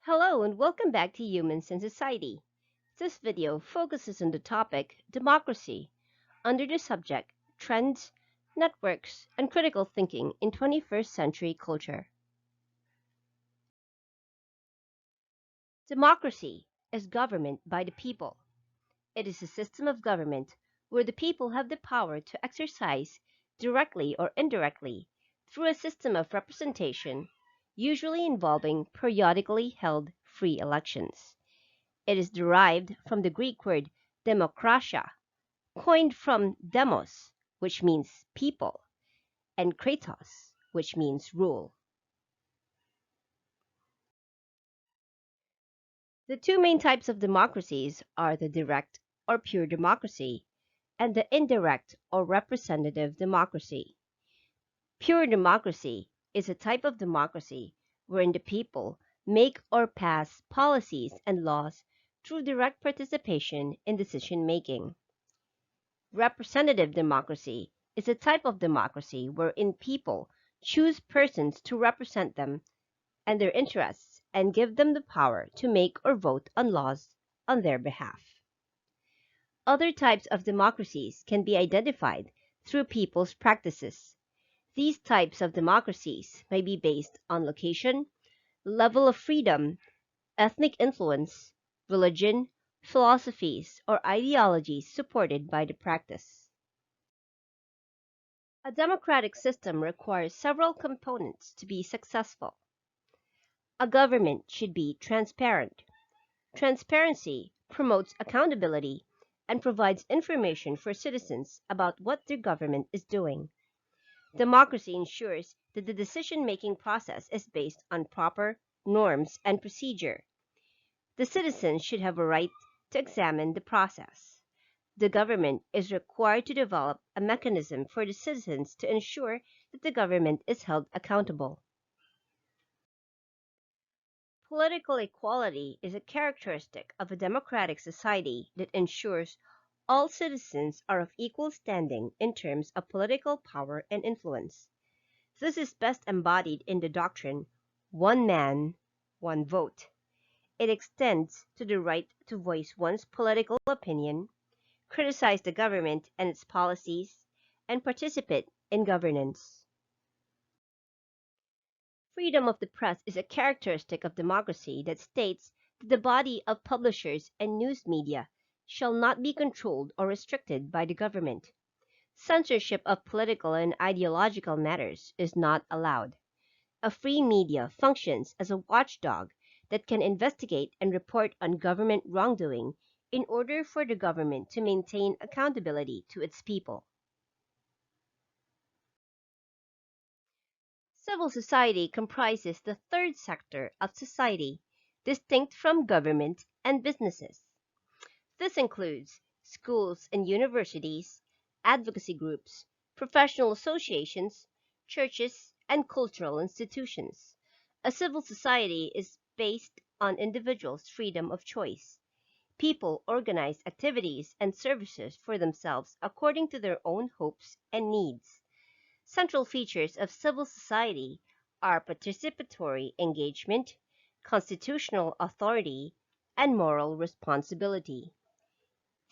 Hello and welcome back to Humans and Society. This video focuses on the topic democracy under the subject trends, networks, and critical thinking in 21st century culture. Democracy is government by the people. It is a system of government where the people have the power to exercise directly or indirectly through a system of representation, usually involving periodically held free elections. It is derived from the Greek word demokratia, coined from demos, which means people, and kratos, which means rule. The two main types of democracies are the direct or pure democracy and the indirect or representative democracy. Pure democracy is a type of democracy wherein the people make or pass policies and laws through direct participation in decision making. Representative democracy is a type of democracy wherein people choose persons to represent them and their interests and give them the power to make or vote on laws on their behalf. Other types of democracies can be identified through people's practices. These types of democracies may be based on location, level of freedom, ethnic influence, religion, philosophies, or ideologies supported by the practice. A democratic system requires several components to be successful. A government should be transparent. Transparency promotes accountability and provides information for citizens about what their government is doing. Democracy ensures that the decision-making process is based on proper norms and procedure. The citizens should have a right to examine the process. The government is required to develop a mechanism for the citizens to ensure that the government is held accountable. Political equality is a characteristic of a democratic society that ensures all citizens are of equal standing in terms of political power and influence. This is best embodied in the doctrine, one man, one vote. It extends to the right to voice one's political opinion, criticize the government and its policies, and participate in governance. Freedom of the press is a characteristic of democracy that states that the body of publishers and news media shall not be controlled or restricted by the government. Censorship of political and ideological matters is not allowed. A free media functions as a watchdog that can investigate and report on government wrongdoing in order for the government to maintain accountability to its people. Civil society comprises the third sector of society, distinct from government and businesses. This includes schools and universities, advocacy groups, professional associations, churches, and cultural institutions. A civil society is based on individuals' freedom of choice. People organize activities and services for themselves according to their own hopes and needs. Central features of civil society are participatory engagement, constitutional authority, and moral responsibility.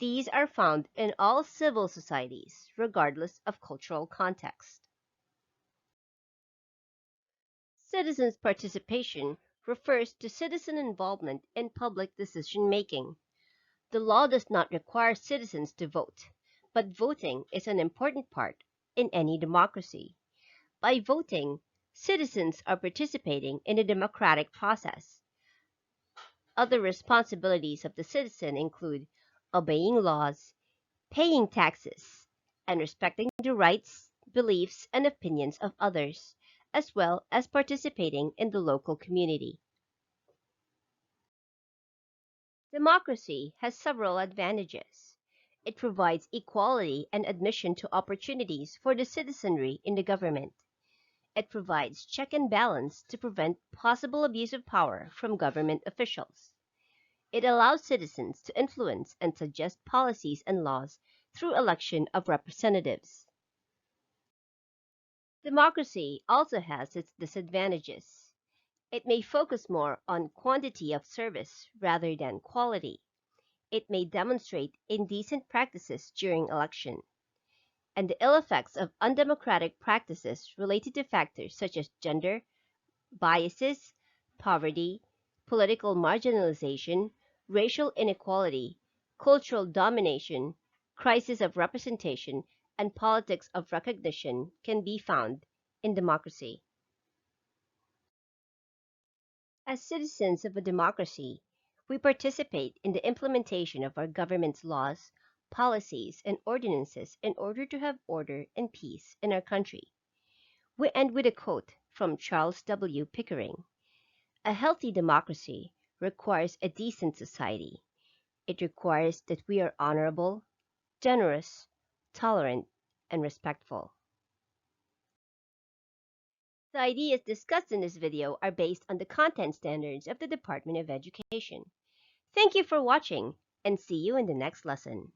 These are found in all civil societies, regardless of cultural context. Citizens' participation refers to citizen involvement in public decision making. The law does not require citizens to vote, but voting is an important part in any democracy. By voting, citizens are participating in the democratic process. Other responsibilities of the citizen include obeying laws, paying taxes, and respecting the rights, beliefs, and opinions of others, as well as participating in the local community. Democracy has several advantages. It provides equality and admission to opportunities for the citizenry in the government. It provides check and balance to prevent possible abuse of power from government officials. It allows citizens to influence and suggest policies and laws through election of representatives. Democracy also has its disadvantages. It may focus more on quantity of service rather than quality. It may demonstrate indecent practices during election. And the ill effects of undemocratic practices related to factors such as gender, biases, poverty, political marginalization, racial inequality, cultural domination, crisis of representation, and politics of recognition can be found in democracy. As citizens of a democracy, we participate in the implementation of our government's laws, policies, and ordinances in order to have order and peace in our country. We end with a quote from Charles W. Pickering. A healthy democracy requires a decent society. It requires that we are honorable, generous, tolerant, and respectful. The ideas discussed in this video are based on the content standards of the Department of Education. Thank you for watching, and see you in the next lesson.